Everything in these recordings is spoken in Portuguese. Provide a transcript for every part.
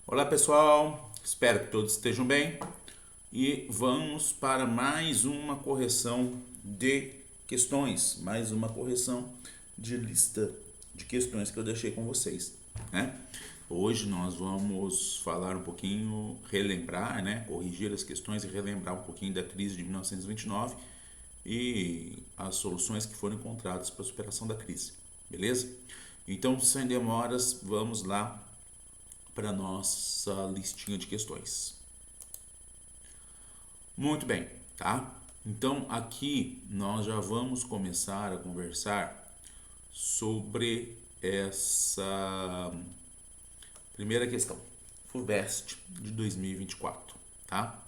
Olá pessoal, espero que todos estejam bem e vamos para mais uma correção de questões, mais uma correção de lista de questões que eu deixei com vocês, né? Hoje nós vamos falar um pouquinho, relembrar, né? Corrigir as questões e relembrar um pouquinho da crise de 1929 e as soluções que foram encontradas para a superação da crise, beleza? Então, sem demoras, vamos lá para nossa listinha de questões. Muito bem, tá? Então aqui nós já vamos começar a conversar sobre essa primeira questão, FUVEST de 2024, tá?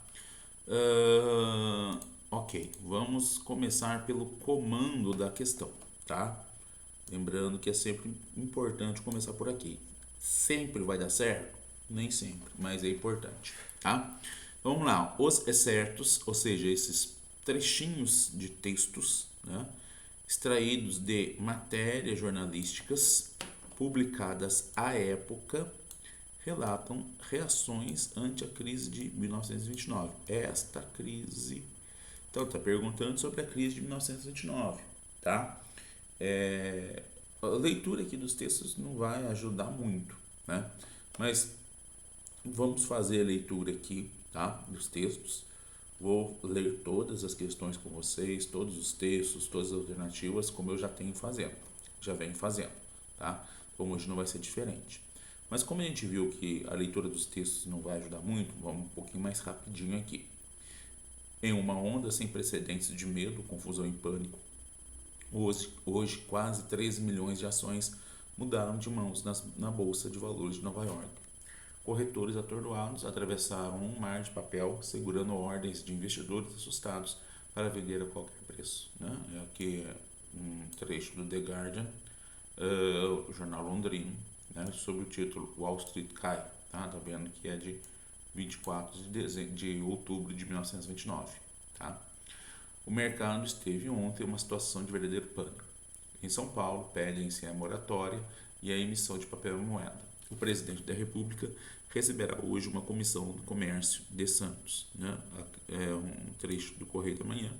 Ok, vamos começar pelo comando da questão, tá? Lembrando que é sempre importante começar por aqui. Sempre vai dar certo? Nem sempre, mas é importante, tá? Vamos lá, os excertos, ou seja, esses trechinhos de textos, né, extraídos de matérias jornalísticas publicadas à época, relatam reações ante a crise de 1929. Esta crise. Então, está perguntando sobre a crise de 1929, tá? A leitura aqui dos textos não vai ajudar muito, né? Mas vamos fazer a leitura aqui, tá? Dos textos. Vou ler todas as questões com vocês, todos os textos, todas as alternativas, como eu já tenho fazendo, já venho fazendo, tá? Como hoje não vai ser diferente. Mas como a gente viu que a leitura dos textos não vai ajudar muito, vamos um pouquinho mais rapidinho aqui. Em uma onda sem precedentes de medo, confusão e pânico, hoje quase 13 milhões de ações mudaram de mãos na Bolsa de Valores de Nova York. Corretores atordoados atravessaram um mar de papel, segurando ordens de investidores assustados para vender a qualquer preço. Né? Aqui é um trecho do The Guardian, o jornal londrino, né? Sob o título Wall Street Cai. Tá vendo que é de 24 de outubro de 1929. Tá? O mercado esteve ontem em uma situação de verdadeiro pânico. Em São Paulo, pedem-se a moratória e a emissão de papel e moeda. O presidente da República receberá hoje uma comissão do comércio de Santos. Né? É um trecho do Correio da Manhã,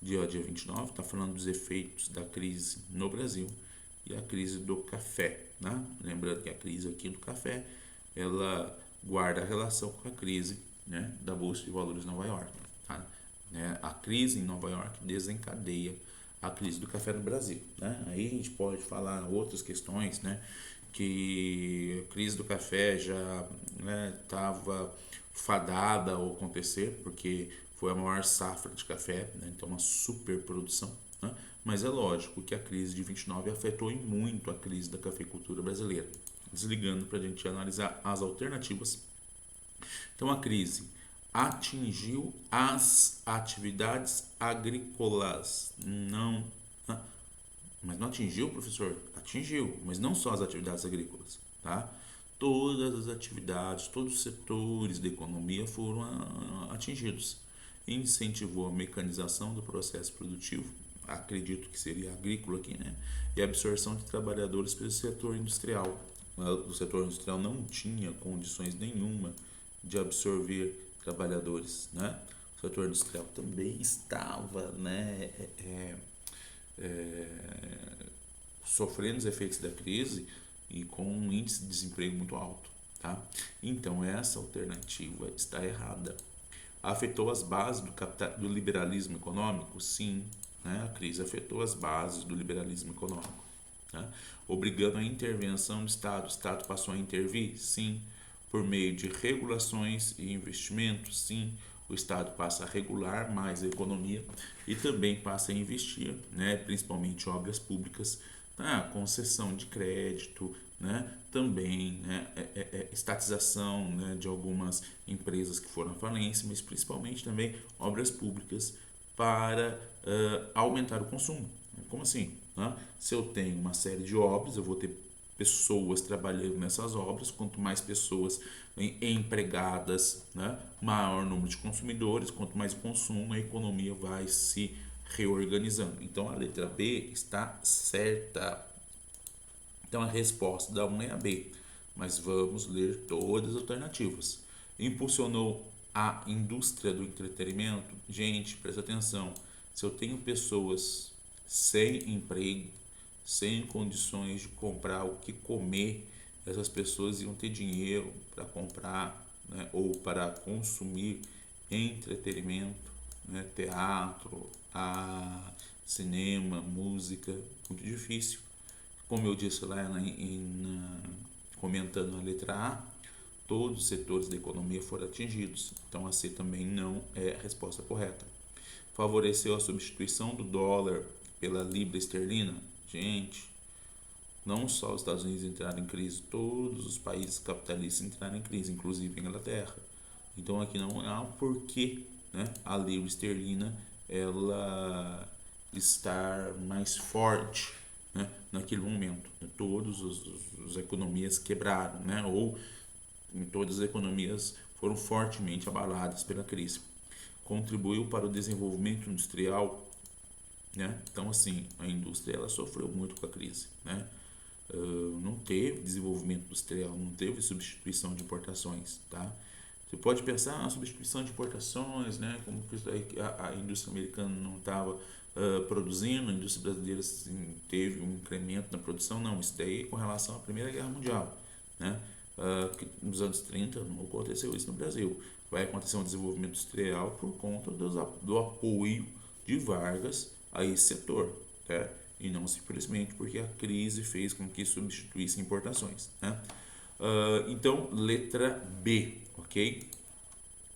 dia 29, está falando dos efeitos da crise no Brasil e a crise do café. Né? Lembrando que a crise aqui do café, ela guarda relação com a crise, né, da Bolsa de Valores de Nova York. Tá? Né? A crise em Nova York desencadeia a crise do café no Brasil. Né? Aí a gente pode falar outras questões, né, que a crise do café já estava fadada ao acontecer, porque foi a maior safra de café, né? Então uma super produção. Né? Mas é lógico que a crise de 29 afetou muito a crise da cafeicultura brasileira. Desligando para a gente analisar as alternativas. Então a crise atingiu as atividades agrícolas. Não. Mas não atingiu, professor? Atingiu, mas não só as atividades agrícolas, tá? Todas as atividades, todos os setores da economia foram atingidos. Incentivou a mecanização do processo produtivo, acredito que seria agrícola aqui, né? E a absorção de trabalhadores pelo setor industrial. O setor industrial não tinha condições nenhuma de absorver trabalhadores, né? O setor industrial também estava, né, sofrendo os efeitos da crise e com um índice de desemprego muito alto, tá? Então essa alternativa está errada. Afetou as bases do liberalismo econômico? Sim, né? A crise afetou as bases do liberalismo econômico, né? Obrigando a intervenção do Estado. O Estado passou a intervir? Sim. Por meio de regulações e investimentos? Sim. O Estado passa a regular mais a economia e também passa a investir, né, principalmente em obras públicas, tá? Concessão de crédito, né? Também, né, estatização, né, de algumas empresas que foram à falência, mas principalmente também obras públicas para aumentar o consumo. Como assim? Né? Se eu tenho uma série de obras, eu vou ter pessoas trabalhando nessas obras, quanto mais pessoas empregadas, né, maior número de consumidores, quanto mais consumo, a economia vai se reorganizando. Então a letra B está certa. Então a resposta da 1 é a B. mas vamos ler todas as alternativas. Impulsionou a indústria do entretenimento? Gente, presta atenção. Se eu tenho pessoas sem emprego, sem condições de comprar o que comer, essas pessoas iam ter dinheiro para comprar, né, ou para consumir entretenimento, né, teatro, cinema, música, muito difícil. Como eu disse lá comentando a letra A, todos os setores da economia foram atingidos. Então a C também não é a resposta correta. Favoreceu a substituição do dólar pela libra esterlina? Gente, não só os Estados Unidos entraram em crise, todos os países capitalistas entraram em crise, inclusive a Inglaterra. Então aqui não há porquê, né, a libra esterlina ela estar mais forte, né, naquele momento. Todas as economias quebraram, né, ou todas as economias foram fortemente abaladas pela crise. Contribuiu para o desenvolvimento industrial, né? Então assim, a indústria ela sofreu muito com a crise, né? Não teve desenvolvimento industrial, não teve substituição de importações, tá? Você pode pensar na substituição de importações, né? Como que a indústria americana não estava produzindo, a indústria brasileira teve um incremento na produção, não, isso daí é com relação à Primeira Guerra Mundial, né? Nos anos 30 não aconteceu isso no Brasil. Vai acontecer um desenvolvimento industrial por conta do apoio de Vargas a esse setor, tá? E não simplesmente porque a crise fez com que substituísse importações, né? Então, letra B, ok?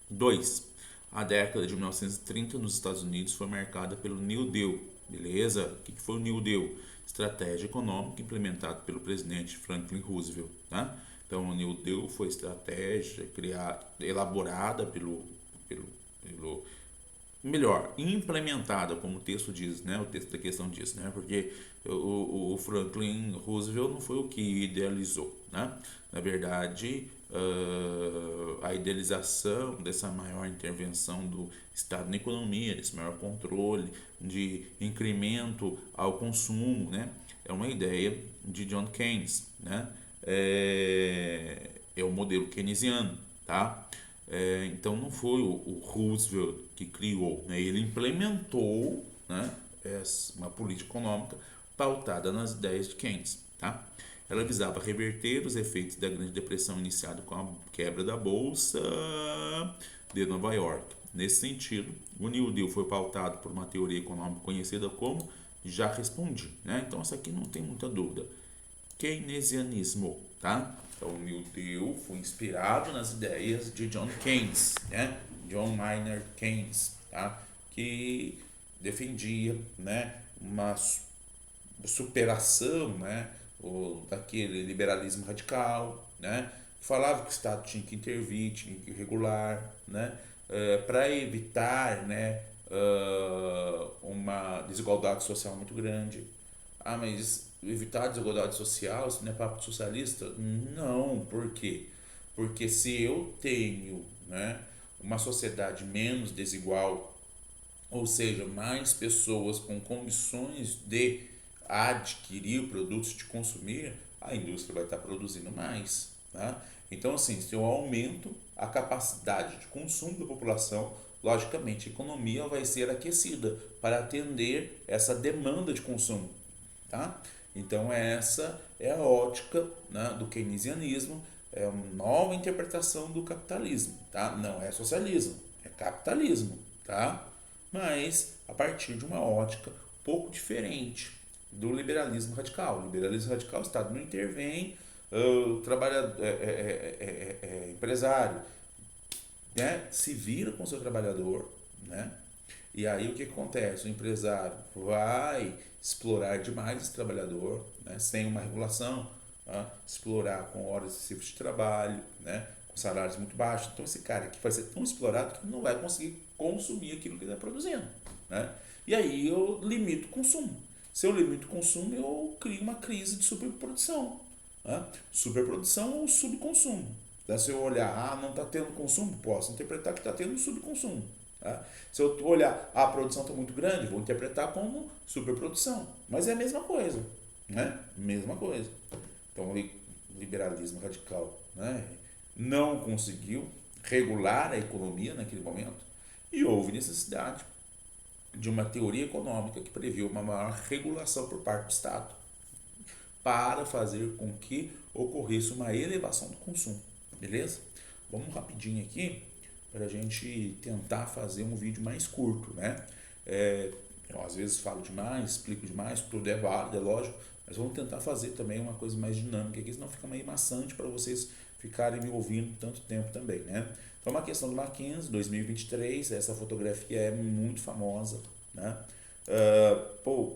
2. A década de 1930 nos Estados Unidos foi marcada pelo New Deal, beleza? O que foi o New Deal? Estratégia econômica implementada pelo presidente Franklin Roosevelt, tá? Então, o New Deal foi estratégia criada, elaborada pelo melhor, implementada, como o texto diz, né? O texto da questão diz, né? Porque o Franklin Roosevelt não foi o que idealizou, né? Na verdade, a idealização dessa maior intervenção do Estado na economia, desse maior controle, de incremento ao consumo, né? É uma ideia de John Keynes, né? É o modelo keynesiano, tá? Então não foi o Roosevelt que criou, né? Ele implementou, né, uma política econômica pautada nas ideias de Keynes, tá? Ela visava reverter os efeitos da Grande Depressão iniciada com a quebra da Bolsa de Nova York. Nesse sentido, o New Deal foi pautado por uma teoria econômica conhecida como já respondi, né? Então essa aqui não tem muita dúvida. Keynesianismo, tá? Então o New Deal foi inspirado nas ideias de John Keynes, né? John Maynard Keynes, tá? Que defendia, né, uma superação, né, daquele liberalismo radical, né? Falava que o Estado tinha que intervir, tinha que regular, né? Para evitar, né, uma desigualdade social muito grande. Ah, mas evitar a desigualdade social, isso não é papo socialista? Não, por quê? Porque se eu tenho, né, uma sociedade menos desigual, ou seja, mais pessoas com condições de adquirir produtos, de consumir, a indústria vai estar produzindo mais, tá? Então, assim, se eu aumento a capacidade de consumo da população, logicamente a economia vai ser aquecida para atender essa demanda de consumo, tá? Então essa é a ótica, né, do keynesianismo, é uma nova interpretação do capitalismo, tá? Não é socialismo, é capitalismo, tá? Mas a partir de uma ótica um pouco diferente do liberalismo radical. O liberalismo radical, o Estado não intervém, o trabalhador, empresário, né, se vira com o seu trabalhador, né? E aí o que acontece? O empresário vai explorar demais esse trabalhador, né, sem uma regulação, né, explorar com horas excessivas de trabalho, né, com salários muito baixos. Então esse cara aqui vai ser tão explorado que não vai conseguir consumir aquilo que ele está produzindo, né? E aí eu limito o consumo. Se eu limito o consumo, eu crio uma crise de superprodução, né? Superprodução ou subconsumo. Então, se eu olhar, não está tendo consumo, posso interpretar que está tendo subconsumo. Tá? Se eu olhar, a produção está muito grande, vou interpretar como superprodução. Mas é a mesma coisa, né? Mesma coisa. Então, liberalismo radical, né, não conseguiu regular a economia naquele momento e houve necessidade de uma teoria econômica que previu uma maior regulação por parte do Estado para fazer com que ocorresse uma elevação do consumo, beleza? Vamos rapidinho aqui para a gente tentar fazer um vídeo mais curto, né? Eu às vezes falo demais, explico demais, tudo é válido, é lógico, mas vamos tentar fazer também uma coisa mais dinâmica aqui, senão fica meio maçante para vocês ficarem me ouvindo tanto tempo também, né? Então, uma questão do Mackenzie, 2023, essa fotografia é muito famosa, né?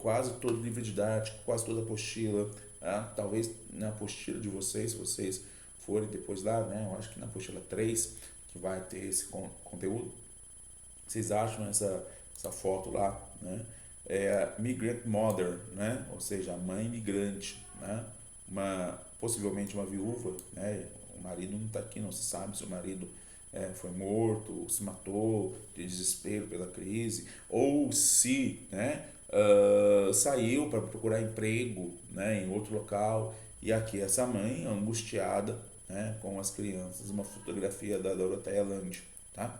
Quase todo livro didático, quase toda apostila, talvez na apostila de vocês, se vocês forem depois lá, né? Eu acho que na apostila 3, que vai ter esse conteúdo, vocês acham essa foto lá, né? É a Migrant Mother, né? Ou seja, a mãe migrante, né? Possivelmente uma viúva, né? O marido não está aqui, não se sabe se o marido foi morto, se matou de desespero pela crise, ou se, né, saiu para procurar emprego, né, em outro local. E aqui essa mãe angustiada, né, com as crianças, uma fotografia da Dorothea Lange, tá?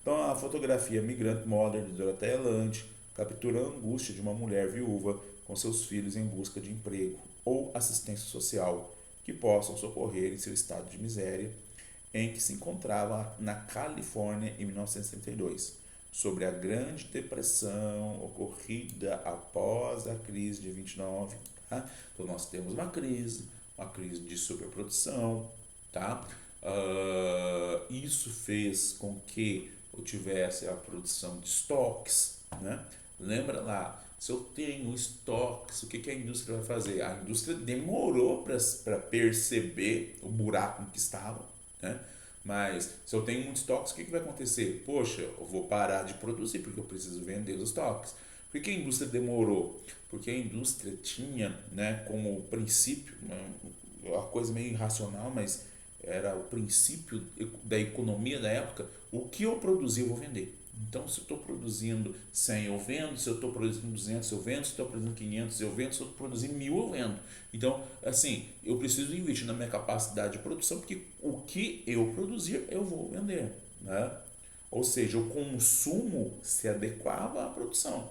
Então a fotografia Migrant Mother de Dorothea Lange captura a angústia de uma mulher viúva com seus filhos em busca de emprego ou assistência social que possam socorrer em seu estado de miséria em que se encontrava na Califórnia em 1962, sobre a Grande Depressão ocorrida após a crise de 29. Tá? Então nós temos uma crise de superprodução, tá? Isso fez com que eu tivesse a produção de estoques, né? Lembra lá, se eu tenho estoques, o que a indústria vai fazer? A indústria demorou para perceber o buraco em que estava, né? Mas se eu tenho muitos estoques, o que vai acontecer? Poxa, eu vou parar de produzir porque eu preciso vender os estoques. Por que a indústria demorou? Porque a indústria tinha, né, como princípio, né, uma coisa meio irracional, mas era o princípio da economia da época, o que eu produzir eu vou vender. Então, se eu estou produzindo 100, eu vendo. Se eu estou produzindo 200, eu vendo. Se eu estou produzindo 500, eu vendo. Se eu estou produzindo 1000, eu vendo. Então, assim, eu preciso investir na minha capacidade de produção, porque o que eu produzir, eu vou vender, né? Ou seja, o consumo se adequava à produção.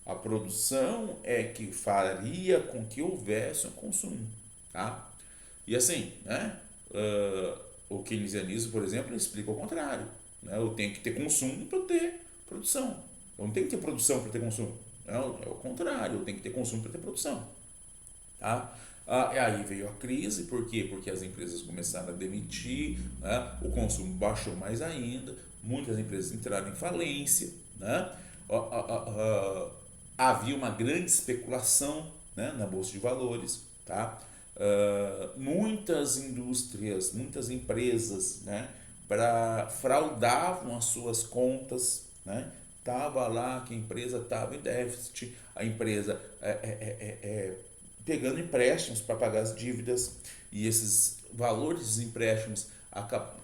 A produção é que faria com que houvesse um consumo, tá? E assim, né? O keynesianismo, por exemplo, explica o contrário, né? Eu tenho que ter consumo para ter produção. Eu não tenho que ter produção para ter consumo. Não, é o contrário, eu tenho que ter consumo para ter produção. Tá? E aí veio a crise, por quê? Porque as empresas começaram a demitir, né? O consumo baixou mais ainda, muitas empresas entraram em falência, né? Havia uma grande especulação, né, na bolsa de valores, tá? Muitas indústrias, muitas empresas, né, fraudavam as suas contas, né? Tava lá que a empresa estava em déficit, a empresa pegando empréstimos para pagar as dívidas, e esses valores dos empréstimos,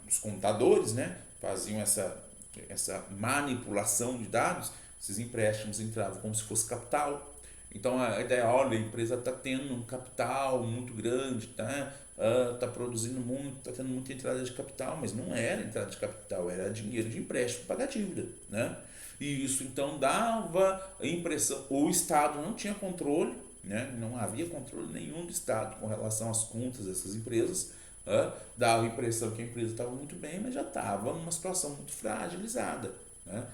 os contadores, né, faziam essa manipulação de dados. Esses empréstimos entravam como se fosse capital. Então a ideia, olha, a empresa está tendo um capital muito grande, tá? Está produzindo muito, está tendo muita entrada de capital, mas não era entrada de capital, era dinheiro de empréstimo para pagar dívida, né? E isso então dava a impressão, o Estado não tinha controle, né? Não havia controle nenhum do Estado com relação às contas dessas empresas, dava a impressão que a empresa estava muito bem, mas já estava numa situação muito fragilizada, né?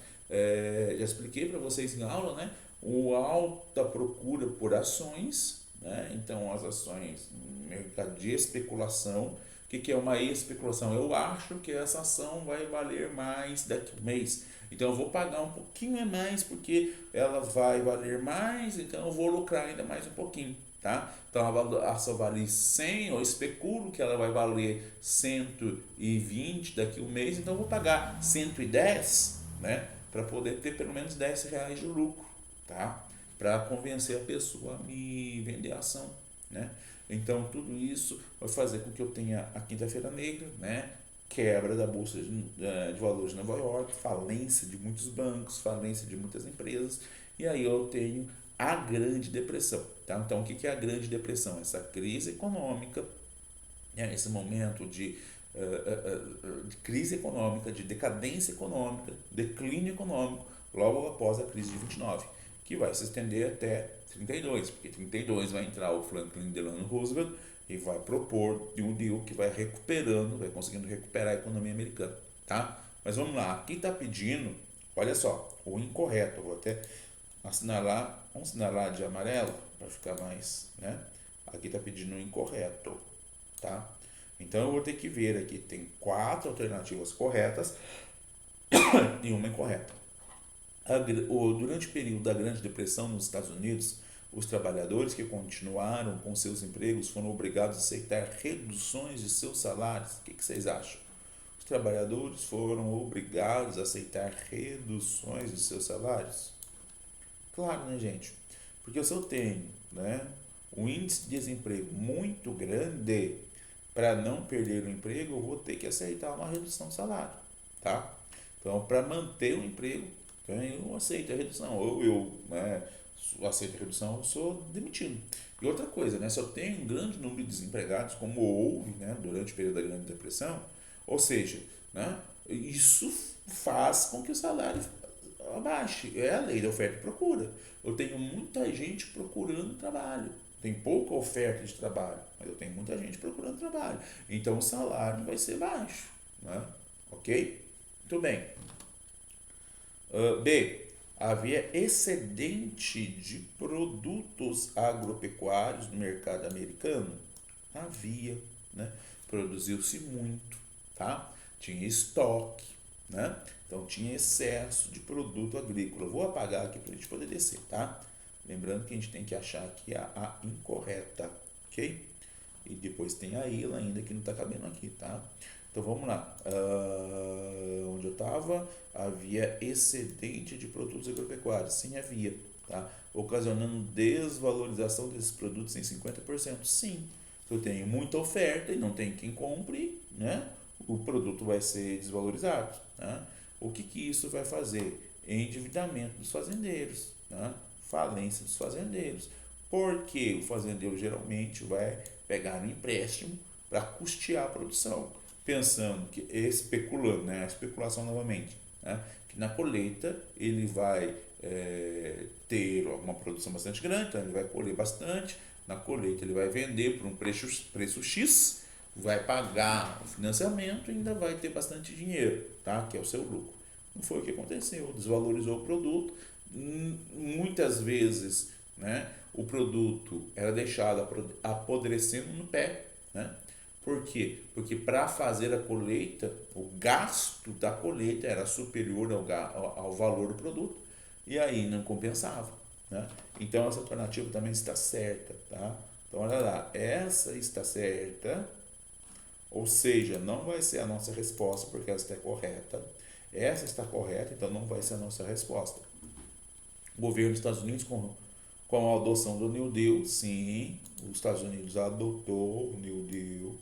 Já expliquei para vocês em aula, né? O alta procura por ações, né? Então as ações no mercado de especulação. O que é uma especulação? Eu acho que essa ação vai valer mais daqui a um mês, então eu vou pagar um pouquinho a mais porque ela vai valer mais, então eu vou lucrar ainda mais um pouquinho, tá? Então a ação vale 100, eu especulo que ela vai valer 120 daqui a um mês, então eu vou pagar 110, né? Para poder ter pelo menos R$ 10 de lucro, tá? Para convencer a pessoa a me vender a ação, né? Então tudo isso vai fazer com que eu tenha a quinta-feira negra, né? Quebra da bolsa de valores de Nova York, falência de muitos bancos, falência de muitas empresas, e aí eu tenho a Grande Depressão, tá? Então o que é a Grande Depressão? Essa crise econômica né, esse momento de crise econômica, de decadência econômica, declínio econômico, logo após a crise de 29, que vai se estender até 32, porque 32 vai entrar o Franklin Delano Roosevelt e vai propor New Deal, que vai recuperando, vai conseguindo recuperar a economia americana, tá? Mas vamos lá, aqui está pedindo, olha só, o incorreto, eu vou até assinalar, vamos assinalar de amarelo para ficar mais, né? Aqui está pedindo o incorreto, tá? Então eu vou ter que ver aqui, tem 4 alternativas corretas e uma incorreta. Durante o período da Grande Depressão nos Estados Unidos, os trabalhadores que continuaram com seus empregos foram obrigados a aceitar reduções de seus salários. O que vocês acham? Os trabalhadores foram obrigados a aceitar reduções de seus salários? Claro, né, gente? Porque se eu tenho, né, um índice de desemprego muito grande, para não perder o emprego, eu vou ter que aceitar uma redução de salário, tá? Então, para manter o emprego, eu aceito a redução. Ou eu, né, aceito a redução, eu sou demitido. E outra coisa, né, se eu tenho um grande número de desempregados, como houve, né, durante o período da Grande Depressão, ou seja, né, isso faz com que o salário abaixe. É a lei da oferta e procura. Eu tenho muita gente procurando trabalho. Tem pouca oferta de trabalho, mas eu tenho muita gente procurando trabalho. Então o salário vai ser baixo, né? Ok? Muito bem. B. Havia excedente de produtos agropecuários no mercado americano? Havia, né? Produziu-se muito, tá? Tinha estoque, né? Então tinha excesso de produto agrícola. Vou apagar aqui para a gente poder descer, tá? Lembrando que a gente tem que achar aqui a incorreta, ok? E depois tem a ilha ainda que não está cabendo aqui, tá? Então vamos lá. Onde eu estava? Havia excedente de produtos agropecuários. Sim, havia, tá? Ocasionando desvalorização desses produtos em 50%. Sim. Se eu tenho muita oferta e não tem quem compre, né? O produto vai ser desvalorizado, né? O que isso vai fazer? Endividamento dos fazendeiros, né? Falência dos fazendeiros. Porque o fazendeiro geralmente vai pegar um empréstimo para custear a produção, pensando que especulando, né? A especulação novamente, né? Que na colheita ele vai ter uma produção bastante grande, então ele vai colher bastante, na colheita ele vai vender por um preço X, vai pagar o financiamento e ainda vai ter bastante dinheiro, tá? Que é o seu lucro. Não foi o que aconteceu, desvalorizou o produto, muitas vezes, né, o produto era deixado apodrecendo no pé, né? Por quê? Porque para fazer a colheita, o gasto da colheita era superior ao valor do produto e aí não compensava, né? Então essa alternativa também está certa, tá? Então olha lá, essa está certa, ou seja, não vai ser a nossa resposta porque ela está correta. Essa está correta, então não vai ser a nossa resposta. O governo dos Estados Unidos, com a adoção do New Deal, sim, os Estados Unidos adotou o New Deal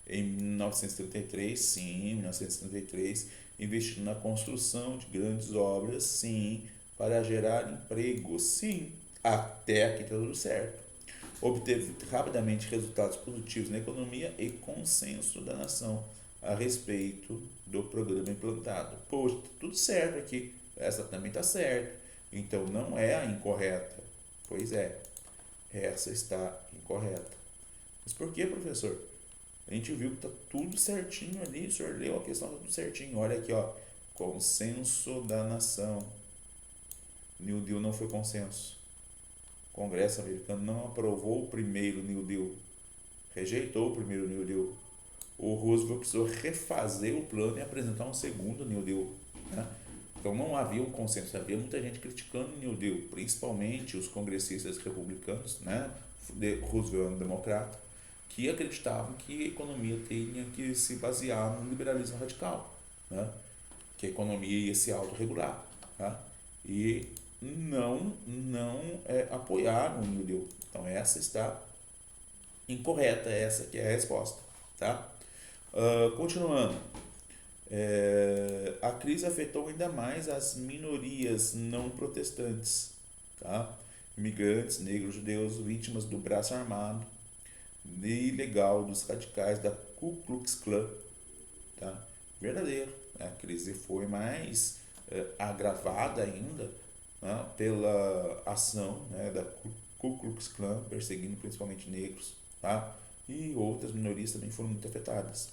em 1933, sim, 1933, investindo na construção de grandes obras, sim, para gerar emprego, sim, até aqui está tudo certo. Obteve rapidamente resultados positivos na economia e consenso da nação a respeito do programa implantado. Poxa, tudo certo aqui, essa também está certa, então não é a incorreta. Pois é, essa está incorreta. Mas por que, professor? A gente viu que está tudo certinho ali, o senhor leu a questão, tá tudo certinho. Olha aqui, ó, consenso da nação. New Deal não foi consenso. O Congresso americano não aprovou o primeiro New Deal, rejeitou o primeiro New Deal. O Roosevelt precisou refazer o plano e apresentar um segundo New Deal, né? Então não havia um consenso, havia muita gente criticando o New Deal, principalmente os congressistas republicanos, né? Roosevelt era um democrata, que acreditavam que a economia tinha que se basear no liberalismo radical, né? Que a economia ia se autorregular, tá? E não apoiaram o New Deal. Então essa está incorreta, essa que é a resposta, tá? Continuando, a crise afetou ainda mais as minorias não protestantes, tá? Imigrantes, negros, judeus, vítimas do braço armado, ilegal dos radicais da Ku Klux Klan, tá? Verdadeiro. A crise foi mais agravada ainda, né, pela ação, né, da Ku Klux Klan, perseguindo principalmente negros, tá? E outras minorias também foram muito afetadas.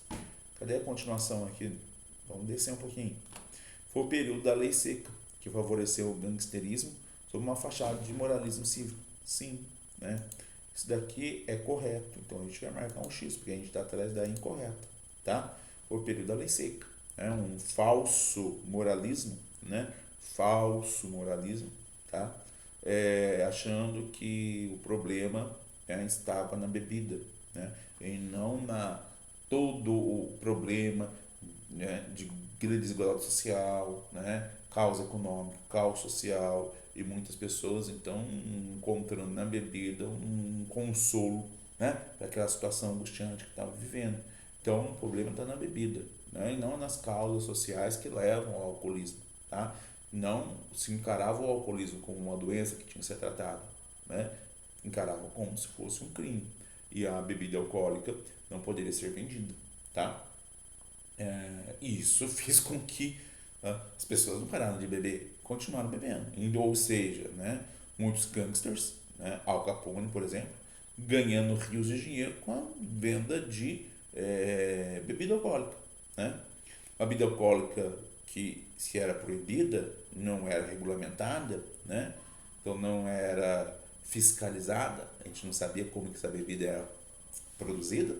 Cadê a continuação aqui? Vamos descer um pouquinho. Foi o período da lei seca, que favoreceu o gangsterismo sob uma fachada de moralismo cívico. Sim, né? Isso daqui é correto, então a gente vai marcar um X, porque a gente está atrás da incorreta, tá? Foi o período da lei seca. É um falso moralismo, né? Falso moralismo, tá? Achando que o problema estava na bebida, né? E não na todo o problema, né, de grande desigualdade social, né, causa econômica, caos social, e muitas pessoas então encontrando na bebida um consolo, né, para aquela situação angustiante que estava vivendo. Então o problema está na bebida, né, e não nas causas sociais que levam ao alcoolismo, tá? Não se encarava o alcoolismo como uma doença que tinha que ser tratada, né? Encarava como se fosse um crime, e a bebida alcoólica não poderia ser vendida, tá? E isso fez com que as pessoas não pararam de beber, continuaram bebendo. Ou seja, né, muitos gangsters, né, Al Capone, por exemplo, ganhando rios de dinheiro com a venda de bebida alcoólica. Né? A bebida alcoólica que, se era proibida, não era regulamentada, né? Então não era fiscalizada, a gente não sabia como que essa bebida era produzida,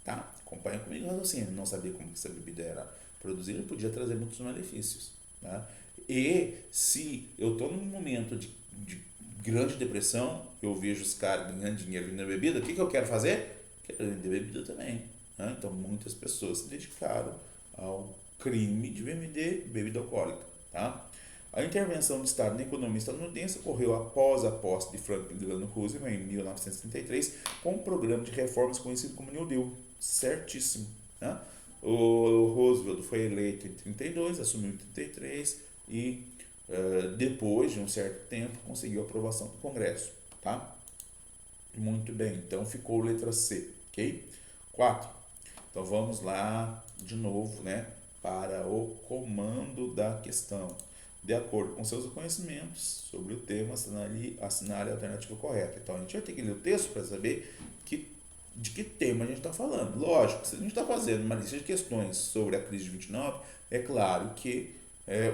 tá? Acompanha comigo assim, não sabia como que essa bebida era produzida, podia trazer muitos malefícios, tá? E se eu estou num momento de grande depressão, eu vejo os caras ganhando dinheiro vendendo bebida, o que eu quero fazer? Quero vender bebida também, né? Então muitas pessoas se dedicaram ao crime de vender bebida alcoólica, tá? A intervenção do Estado na economia estadunidense ocorreu após a posse de Franklin Delano Roosevelt em 1933 com um programa de reformas conhecido como New Deal. Certíssimo. Né? O Roosevelt foi eleito em 32, assumiu em 33 e depois de um certo tempo conseguiu a aprovação do Congresso. Tá? Muito bem, então ficou letra C. Ok? 4. Então vamos lá de novo, né, para o comando da questão. De acordo com seus conhecimentos sobre o tema, assinale a alternativa correta. Então a gente vai ter que ler o texto para saber de que tema a gente está falando. Lógico, se a gente está fazendo uma lista de questões sobre a crise de 29, é claro que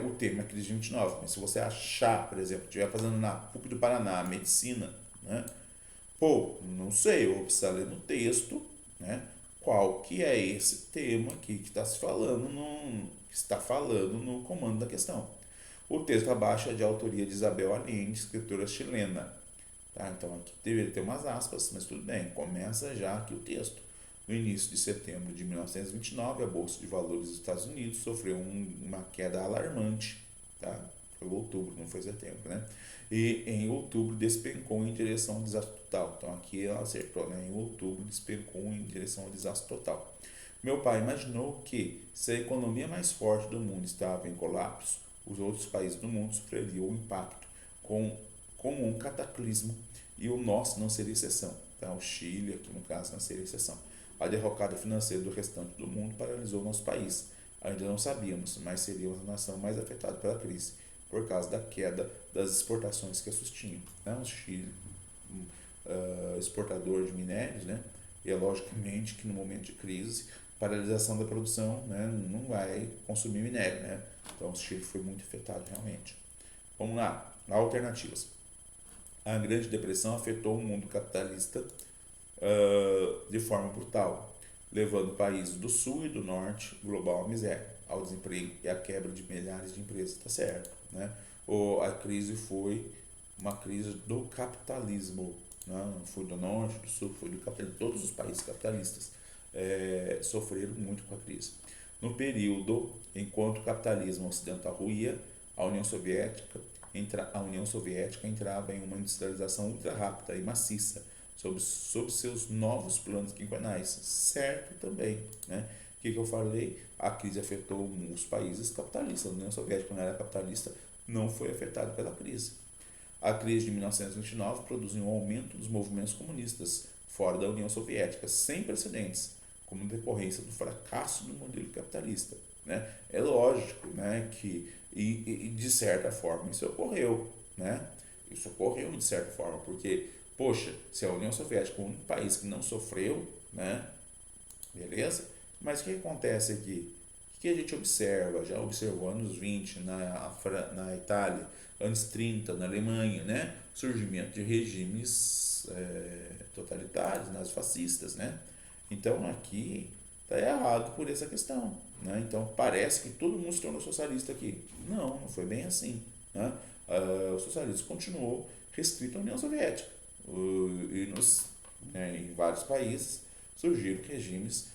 o tema é a crise de 29. Mas se você achar, por exemplo, estiver fazendo na PUC do Paraná, medicina, né? Pô, não sei, eu vou precisar ler no texto, né? Qual que é esse tema aqui que está falando no comando da questão. O texto abaixo é de autoria de Isabel Allende, escritora chilena. Tá? Então aqui deveria ter umas aspas, mas tudo bem, começa já aqui o texto. No início de setembro de 1929, a Bolsa de Valores dos Estados Unidos sofreu uma queda alarmante. Tá? Foi outubro, não foi setembro, né? E em outubro despencou em direção ao desastre total. Então aqui ela acertou, né? Em outubro despencou em direção ao desastre total. Meu pai imaginou que, se a economia mais forte do mundo estava em colapso, os outros países do mundo sofreriam o impacto como um cataclismo e o nosso não seria exceção. Então, o Chile, aqui no caso, não seria exceção. A derrocada financeira do restante do mundo paralisou o nosso país. Ainda não sabíamos, mas seríamos a nação mais afetada pela crise, por causa da queda das exportações que a sustinham. Né? O Chile, exportador de minérios, né? E é logicamente que no momento de crise, paralisação da produção, né, não vai consumir minério, né? Então o Chile foi muito afetado realmente. Vamos lá, alternativas. A Grande Depressão afetou o mundo capitalista de forma brutal, levando países do sul e do norte global à miséria, ao desemprego e à quebra de milhares de empresas. Está certo, né? A crise foi uma crise do capitalismo, né? Não foi do norte, do sul, foi do capitalismo. Todos os países capitalistas sofreram muito com a crise. No período, enquanto o capitalismo ocidental ruía, a União Soviética entrava em uma industrialização ultra rápida e maciça, sob seus novos planos quinquenais. Certo também, né? O que eu falei? A crise afetou os países capitalistas. A União Soviética, não era capitalista, não foi afetada pela crise. A crise de 1929 produziu um aumento dos movimentos comunistas, fora da União Soviética, sem precedentes, como decorrência do fracasso do modelo capitalista. Né? É lógico, né, que, e de certa forma, isso ocorreu. Né? Isso ocorreu de certa forma, porque, poxa, se a União Soviética é o único país que não sofreu, né, beleza? Mas o que acontece aqui? O que a gente observa? Já observou anos 20 na Itália, anos 30 na Alemanha, né? Surgimento de regimes totalitários, nazifascistas, né? Então aqui está errado por essa questão, né? Então parece que todo mundo se tornou socialista aqui. Não, não foi bem assim, né? O socialismo continuou restrito à União Soviética. Em vários países surgiram regimes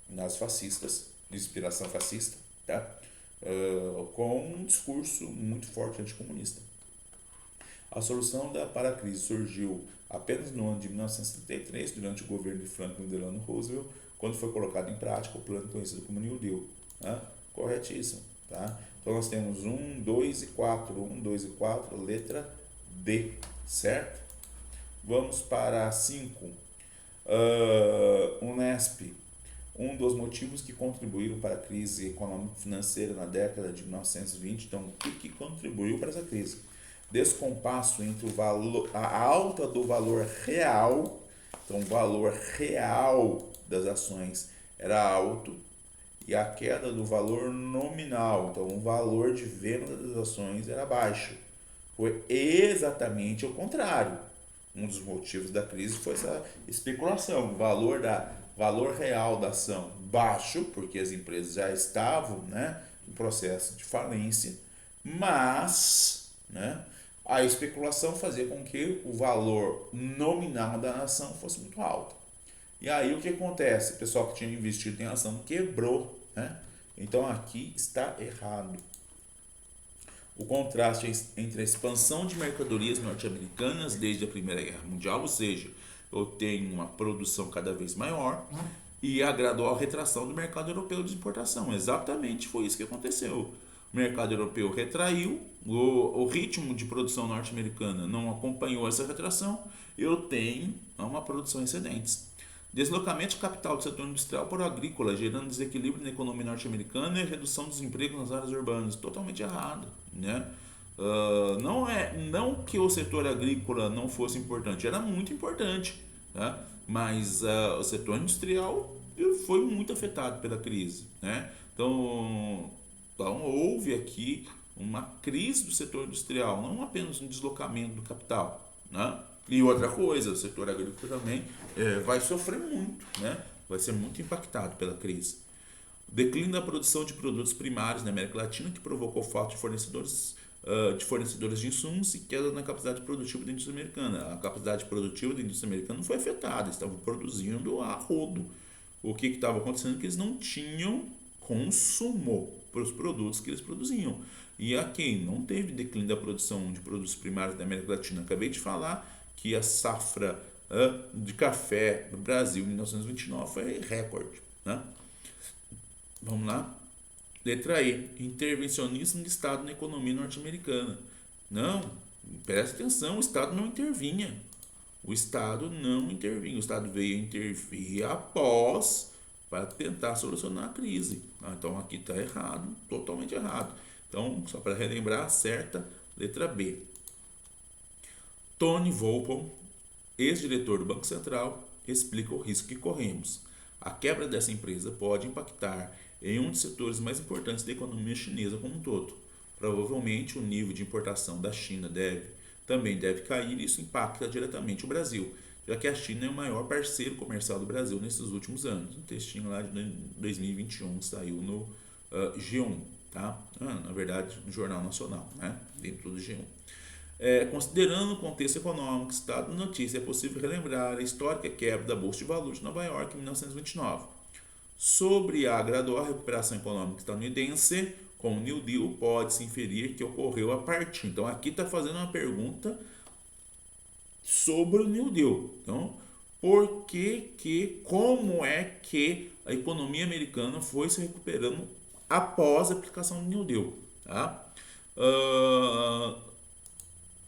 nazifascistas, de inspiração fascista, tá? Com um discurso muito forte anticomunista. A solução para a crise surgiu apenas no ano de 1933, durante o governo de Franklin Delano Roosevelt, quando foi colocado em prática o plano conhecido como New Deal. Tá? Corretíssimo. Tá? Então nós temos 1, 2 e 4. 1, 2 e 4, letra D, certo? Vamos para 5. Unesp. Um dos motivos que contribuíram para a crise econômico-financeira na década de 1920, então o que contribuiu para essa crise? Descompasso entre o valor, a alta do valor real, então o valor real das ações era alto, e a queda do valor nominal, então o valor de venda das ações era baixo. Foi exatamente o contrário. Um dos motivos da crise foi essa especulação, o valor real da ação baixo, porque as empresas já estavam, né, em processo de falência, mas, né, a especulação fazia com que o valor nominal da ação fosse muito alto. E aí o que acontece? O pessoal que tinha investido em ação quebrou. Né? Então aqui está errado. O contraste entre a expansão de mercadorias norte-americanas desde a Primeira Guerra Mundial, ou seja, eu tenho uma produção cada vez maior, e a gradual retração do mercado europeu de exportação. Exatamente foi isso que aconteceu. O mercado europeu retraiu, o ritmo de produção norte-americana não acompanhou essa retração, eu tenho uma produção excedente. Deslocamento de capital do setor industrial para o agrícola, gerando desequilíbrio na economia norte-americana e redução do desemprego nas áreas urbanas. Totalmente errado. Né? Não que o setor agrícola não fosse importante, era muito importante. Tá? Mas o setor industrial foi muito afetado pela crise. Né? Então houve aqui uma crise do setor industrial, não apenas um deslocamento do capital. Né? E outra coisa, o setor agrícola também vai sofrer muito, né? Vai ser muito impactado pela crise. O declínio da produção de produtos primários na América Latina, que provocou falta de fornecedores de insumos e queda na capacidade produtiva da indústria americana. A capacidade produtiva da indústria americana não foi afetada, eles estavam produzindo a rodo. O que estava acontecendo é que eles não tinham consumo para os produtos que eles produziam. E aqui não teve declínio da produção de produtos primários da América Latina. Acabei de falar que a safra de café no Brasil em 1929 foi recorde. Né? Vamos lá. Letra E. Intervencionismo do Estado na economia norte-americana. Não, presta atenção, o Estado não intervinha. O Estado não intervinha. O Estado veio intervir após para tentar solucionar a crise. Então aqui está errado, totalmente errado. Então, só para relembrar, certa, letra B. Tony Volpon, ex-diretor do Banco Central, explica o risco que corremos. A quebra dessa empresa pode impactar em um dos setores mais importantes da economia chinesa como um todo. Provavelmente o nível de importação da China também deve cair e isso impacta diretamente o Brasil, já que a China é o maior parceiro comercial do Brasil nesses últimos anos. Um textinho lá de 2021 saiu no G1, tá? Na verdade, no Jornal Nacional, né? Dentro do G1. Considerando o contexto econômico citado na notícia, é possível relembrar a histórica quebra da Bolsa de Valores de Nova York em 1929. Sobre a gradual recuperação econômica estadunidense, com o New Deal, pode-se inferir que ocorreu a partir. Então, aqui está fazendo uma pergunta sobre o New Deal. Então, como é que a economia americana foi se recuperando após a aplicação do New Deal? Tá?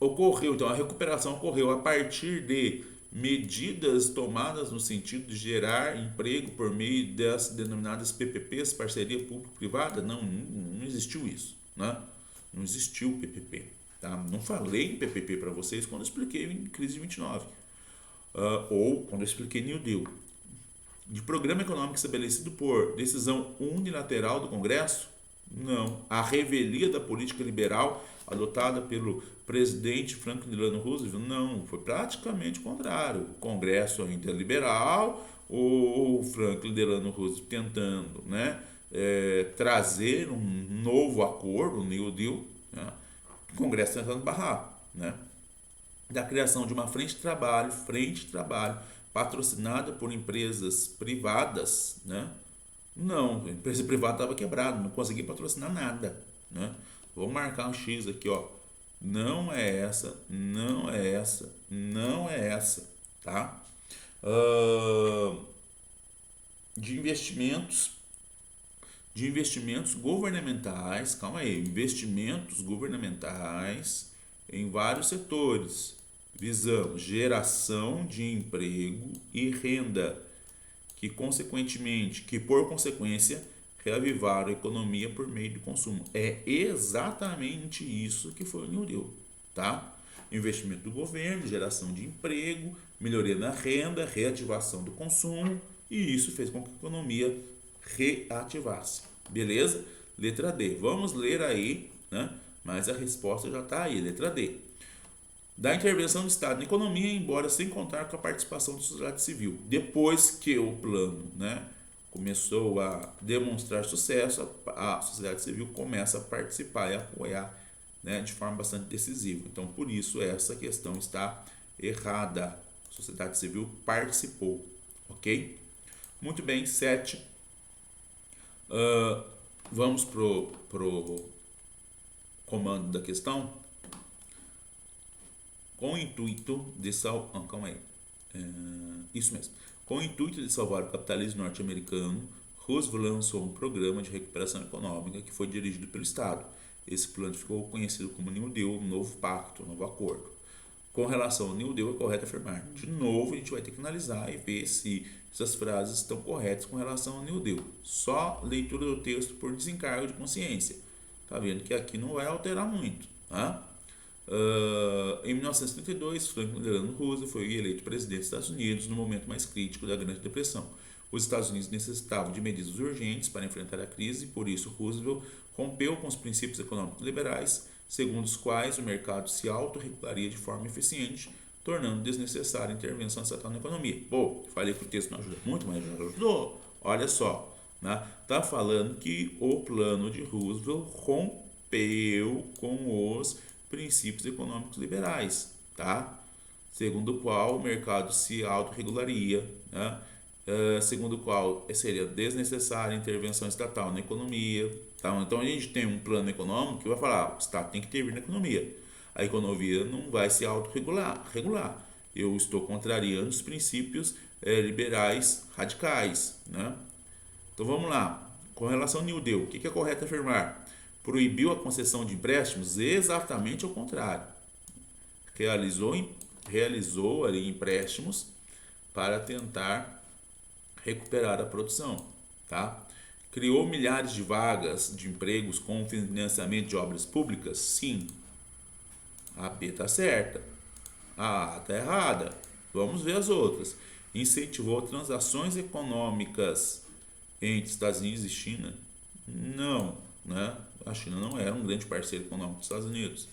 Então a recuperação ocorreu a partir de medidas tomadas no sentido de gerar emprego por meio das denominadas PPPs, parceria público-privada? Não existiu isso, né? Não existiu PPP, tá? Não falei em PPP para vocês quando eu expliquei em crise de 29, ou quando eu expliquei New Deal. De programa econômico estabelecido por decisão unilateral do Congresso? Não. A revelia da política liberal adotada pelo presidente Franklin Delano Roosevelt? Não. Foi praticamente o contrário. O Congresso ainda é liberal, o Franklin Delano Roosevelt tentando, né, trazer um novo acordo, o New Deal, né, o Congresso tentando barrar, né, da criação de uma frente de trabalho patrocinada por empresas privadas, né? Não, a empresa privada estava quebrada, não conseguia patrocinar nada, né? Vou marcar um X aqui, ó. Não é essa, não é essa, não é essa, tá? De investimentos governamentais, calma aí, investimentos governamentais em vários setores, visando geração de emprego e renda, que por consequência reavivaram a economia por meio do consumo. É exatamente isso que foi o New Deal, tá? Investimento do governo, geração de emprego, melhoria na renda, reativação do consumo, e isso fez com que a economia reativasse. Beleza? Letra D. Vamos ler aí, né? Mas a resposta já está aí, letra D. Da intervenção do Estado na economia, embora sem contar com a participação da sociedade civil. Depois que o plano, né, começou a demonstrar sucesso, a sociedade civil começa a participar e apoiar, né, de forma bastante decisiva. Então, por isso, essa questão está errada. A sociedade civil participou, ok? Muito bem, 7. Vamos pro comando da questão. Com o intuito de Com o intuito de salvar o capitalismo norte-americano, Roosevelt lançou um programa de recuperação econômica que foi dirigido pelo Estado. Esse plano ficou conhecido como New Deal, um novo pacto, um novo acordo. Com relação ao New Deal, é correto afirmar. De novo, a gente vai ter que analisar e ver se essas frases estão corretas com relação ao New Deal. Só leitura do texto por desencargo de consciência. Tá vendo que aqui não vai alterar muito, tá? Em 1932, Franklin Delano Roosevelt foi eleito presidente dos Estados Unidos no momento mais crítico da Grande Depressão. Os Estados Unidos necessitavam de medidas urgentes para enfrentar a crise, por isso Roosevelt rompeu com os princípios econômicos liberais, segundo os quais o mercado se autorregularia de forma eficiente, tornando desnecessária a intervenção estatal na economia. Pô, falei que o texto não ajuda muito, mas já ajudou. Olha só, né? Tá falando que o plano de Roosevelt rompeu com os princípios econômicos liberais, tá? Segundo o qual o mercado se autorregularia, né? Segundo o qual seria desnecessária a intervenção estatal na economia, tá? Então a gente tem um plano econômico que vai falar, o Estado tem que intervir na economia. A economia não vai se autorregular. Eu estou contrariando os princípios liberais radicais, né? Então vamos lá. Com relação ao New Deal, o que é correto afirmar? Proibiu a concessão de empréstimos? Exatamente ao contrário. Realizou ali empréstimos para tentar recuperar a produção, tá? Criou milhares de vagas de empregos com financiamento de obras públicas? Sim. A B está certa. A A está errada. Vamos ver as outras. Incentivou transações econômicas entre Estados Unidos e China? Não, né? A China não era um grande parceiro econômico dos Estados Unidos.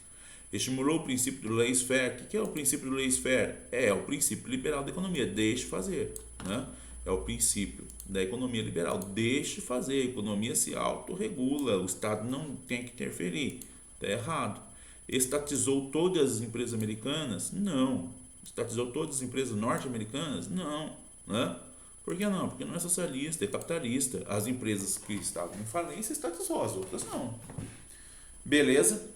Estimulou o princípio do laissez-faire. O que é o princípio do laissez-faire? É o princípio liberal da economia. Deixe fazer, né? É o princípio da economia liberal. Deixe fazer. A economia se autorregula. O Estado não tem que interferir. Está errado. Estatizou todas as empresas americanas? Não. Estatizou todas as empresas norte-americanas? Não, né? Por que não? Porque não é socialista, é capitalista. As empresas que estavam em falência estatizou, as outras não. Beleza?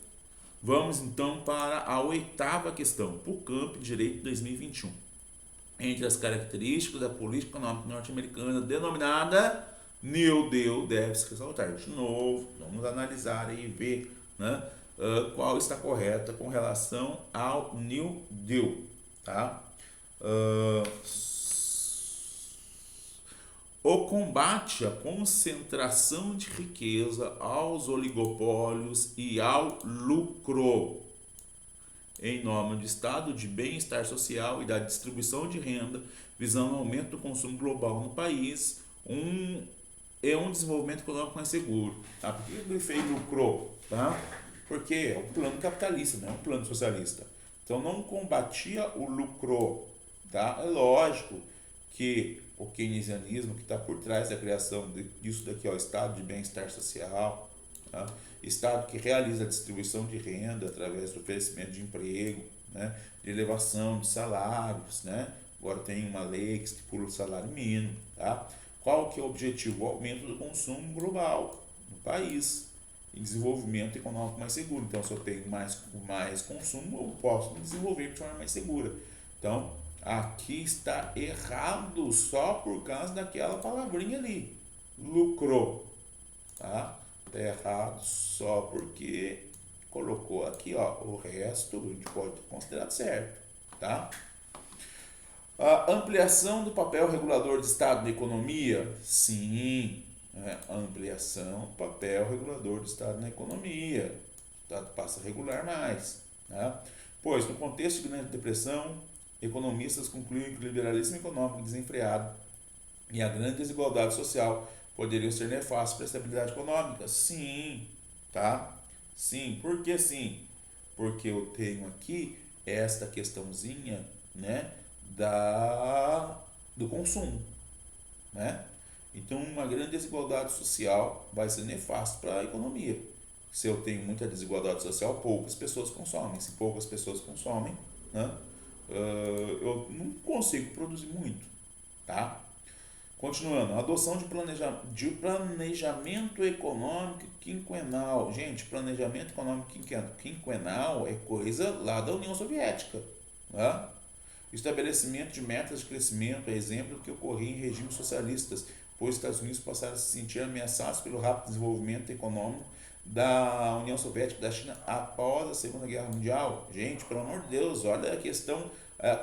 Vamos então para a 8ª questão, PUCamp Direito 2021. Entre as características da política econômica norte-americana denominada New Deal, deve-se ressaltar. De novo, vamos analisar e ver, né, qual está correta com relação ao New Deal, tá? Ah, o combate à concentração de riqueza, aos oligopólios e ao lucro, em nome do estado de bem-estar social e da distribuição de renda, visando o aumento do consumo global no país, é um desenvolvimento econômico mais seguro. Tá? Por que ele fez lucro? Tá? Porque é um plano capitalista, não é um plano socialista. Então não combatia o lucro. Tá? É lógico que o keynesianismo que está por trás da criação disso daqui, ó, estado de bem-estar social, tá? Estado que realiza a distribuição de renda através do oferecimento de emprego, né? De elevação de salários, né? Agora tem uma lei que estipula o salário mínimo, tá? Qual que é o objetivo? O aumento do consumo global no país e desenvolvimento econômico mais seguro. Então, se eu tenho mais consumo, eu posso me desenvolver de forma mais segura. Então, aqui está errado só por causa daquela palavrinha ali, lucrou, tá? Está errado só porque colocou aqui, ó, o resto a gente pode considerar certo, tá? A ampliação do papel regulador do Estado na economia, sim, ampliação do papel regulador do Estado na economia, o Estado passa a regular mais, tá? Pois, no contexto de grande depressão, economistas concluem que o liberalismo econômico desenfreado e a grande desigualdade social poderiam ser nefastos para a estabilidade econômica. Sim, tá? Sim, por que sim? Porque eu tenho aqui esta questãozinha, né, do consumo, né? Então, uma grande desigualdade social vai ser nefasto para a economia. Se eu tenho muita desigualdade social, poucas pessoas consomem. Se poucas pessoas consomem, né, eu não consigo produzir muito, tá? Continuando, adoção de planejamento econômico quinquenal. Gente, planejamento econômico quinquenal é coisa lá da União Soviética, né? Estabelecimento de metas de crescimento é exemplo do que ocorria em regimes socialistas, pois os Estados Unidos passaram a se sentir ameaçados pelo rápido desenvolvimento econômico da União Soviética e da China após a Segunda Guerra Mundial. Gente, pelo amor de Deus, olha a questão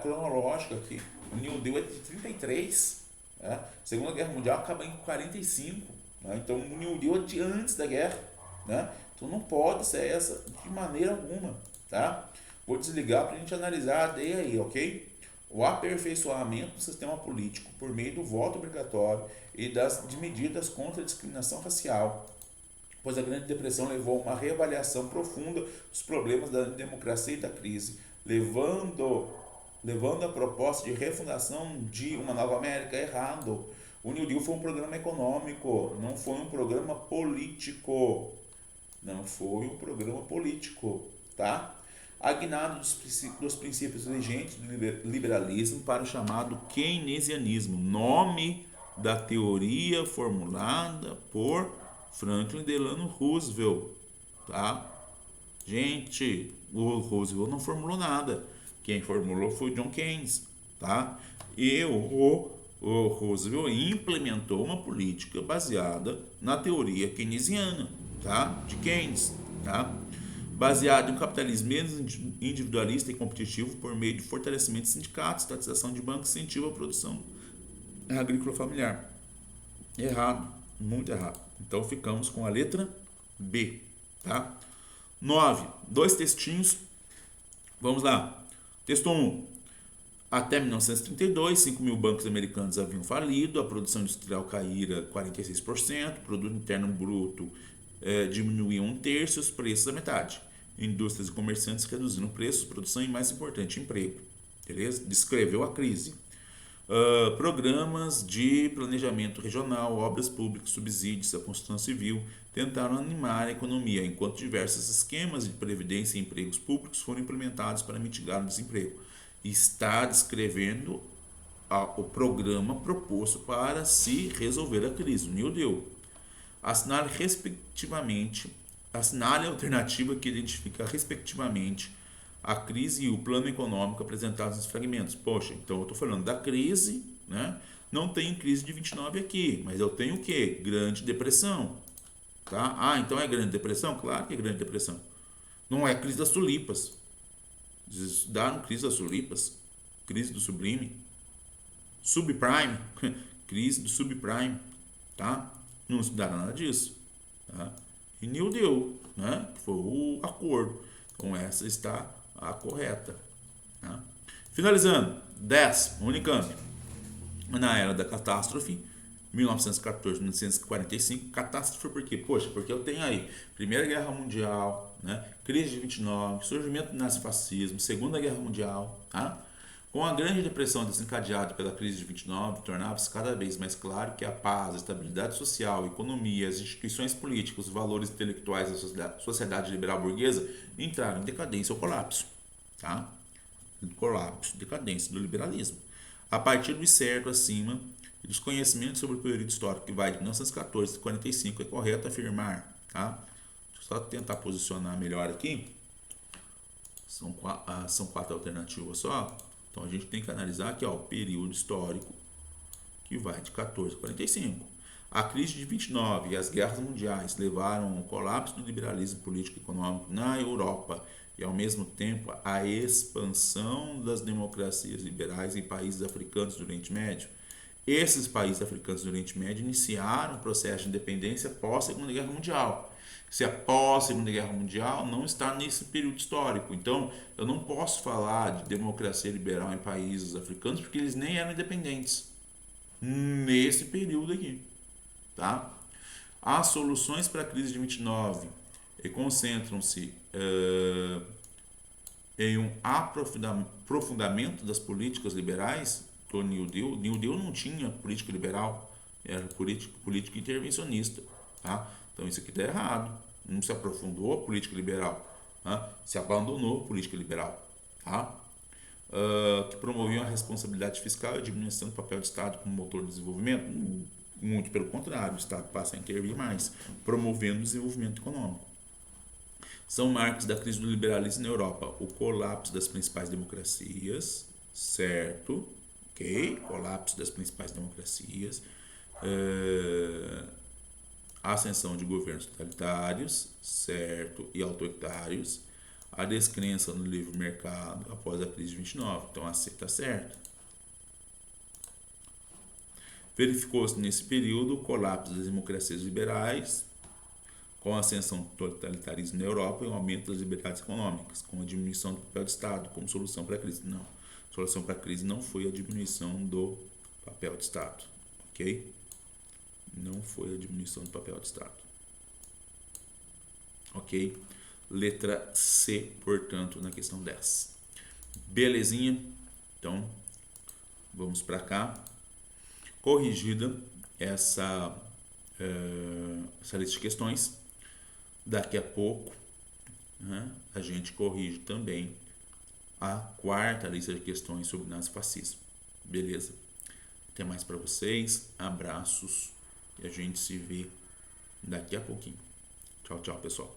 cronológica aqui. O New Deal é de 33, né? Segunda Guerra Mundial acaba em 45, né? Então o New Deal é de antes da guerra, né? Então não pode ser essa de maneira alguma, tá? Vou desligar para a gente analisar a ideia aí, ok? O aperfeiçoamento do sistema político por meio do voto obrigatório e de medidas contra a discriminação racial, pois a Grande Depressão levou a uma reavaliação profunda dos problemas da democracia e da crise, levando a proposta de refundação de uma nova América errado. O New Deal foi um programa econômico, não foi um programa político. Não foi um programa político, tá? Agnado dos princípios vigentes do liberalismo para o chamado keynesianismo, nome da teoria formulada por Franklin Delano Roosevelt, tá? Gente, o Roosevelt não formulou nada. Quem formulou foi John Keynes, tá? E o Roosevelt implementou uma política baseada na teoria keynesiana, tá? De Keynes, tá? Baseado em um capitalismo menos individualista e competitivo por meio de fortalecimento de sindicatos, estatização de bancos e incentivo à produção agrícola familiar. Errado, muito errado. Então ficamos com a letra B, tá? 9. Dois textinhos. Vamos lá. Texto 1. Até 1932, 5 mil bancos americanos haviam falido, a produção industrial caíra 46%, o produto interno bruto diminuía um terço, os preços a metade. Indústrias e comerciantes reduziram preços, produção e, mais importante, emprego. Beleza? Descreveu a crise. Programas de planejamento regional, obras públicas, subsídios à construção civil tentaram animar a economia, enquanto diversos esquemas de previdência e empregos públicos foram implementados para mitigar o desemprego. Está descrevendo o programa proposto para se resolver a crise, o New Deal. Assinale a alternativa que identifica respectivamente a crise e o plano econômico apresentados nos fragmentos. Poxa, então eu estou falando da crise, né? Não tem crise de 29 aqui, mas eu tenho o quê? Grande depressão, tá? Ah, então é grande depressão? Claro que é grande depressão. Não é crise das tulipas. Estudaram crise das tulipas? crise do sublime, subprime, crise do subprime, tá? Não estudaram nada disso, tá? E New Deal, né? Que foi o acordo. Então essa está a correta, tá? Finalizando, 10, Unicamp. Na era da catástrofe, 1914-1945, catástrofe por quê? Poxa, porque eu tenho aí Primeira Guerra Mundial, né? Crise de 29, surgimento do nazifascismo, Segunda Guerra Mundial, tá? Com a Grande Depressão desencadeada pela crise de 29, tornava-se cada vez mais claro que a paz, a estabilidade social, a economia, as instituições políticas, os valores intelectuais da sociedade liberal burguesa entraram em decadência ou colapso, tá? Colapso, decadência do liberalismo. A partir do certo acima e dos conhecimentos sobre o período histórico que vai de 1914 a 45, é correto afirmar, tá? Deixa eu só tentar posicionar melhor aqui. São 4 alternativas só. Então a gente tem que analisar aqui, ó, o período histórico que vai de 14 a 45. A crise de 29 e as guerras mundiais levaram ao colapso do liberalismo político e econômico na Europa e, ao mesmo tempo, a expansão das democracias liberais em países africanos do Oriente Médio. Esses países africanos do Oriente Médio iniciaram o processo de independência pós-Segunda Guerra Mundial. Se a pós-Segunda Guerra Mundial não está nesse período histórico. Então, eu não posso falar de democracia liberal em países africanos porque eles nem eram independentes nesse período aqui, tá? As soluções para a crise de 29 concentram-se em um aprofundamento das políticas liberais do New Deal. New Deal não tinha política liberal, era política intervencionista, tá? Então isso aqui está errado. Não se aprofundou a política liberal, tá? Se abandonou a política liberal, tá? Que promoviam a responsabilidade fiscal e a diminuição do papel do Estado como motor de desenvolvimento. Muito pelo contrário, o Estado passa a intervir mais, promovendo o desenvolvimento econômico. São marcos da crise do liberalismo na Europa: o colapso das principais democracias, certo? Ok? Colapso das principais democracias, a ascensão de governos totalitários, certo? E autoritários, a descrença no livre mercado após a crise de 29. Então, a C está certo. Verificou-se nesse período o colapso das democracias liberais, com a ascensão do totalitarismo na Europa e o aumento das liberdades econômicas, com a diminuição do papel do Estado como solução para a crise. Não, a solução para a crise não foi a diminuição do papel do Estado, ok? Não foi a diminuição do papel do Estado, ok? Letra C, portanto, na questão 10. Belezinha? Então, vamos para cá. Corrigida essa lista de questões, daqui a pouco, né, a gente corrige também a quarta lista de questões sobre nazifascismo. Beleza? Até mais para vocês, abraços e a gente se vê daqui a pouquinho. Tchau, tchau, pessoal.